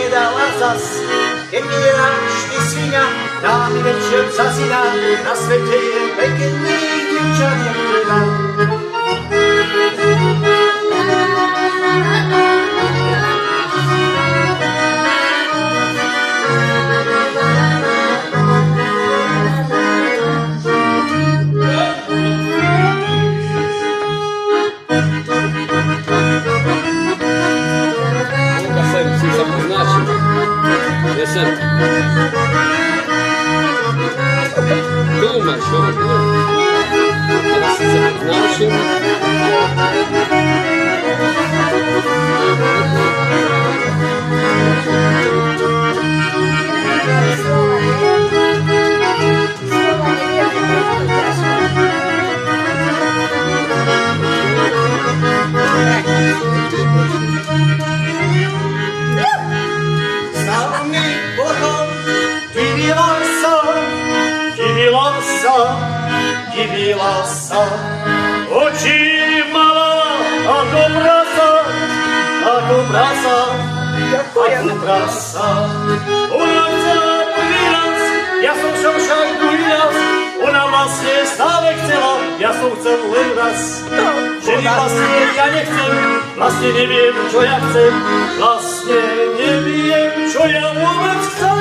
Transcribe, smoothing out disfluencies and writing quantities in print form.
nedala zas. Keď vydeláš ty svinia, dá mi večer zazina, na svete je pekných dievčat jak teda. Sem. Tu máš, jo? Teraz si sa poznášim. Divila sa, oči mala ako prasa, ako prasa, ako prasa. Ona chcela prvý raz, ja som šel však druhý raz, ona vlastne stále chcela, ja som chcel len raz. Ženy vlastne ja nechcem, vlastne neviem, čo ja chcem, vlastne neviem, čo ja vôbec chcem.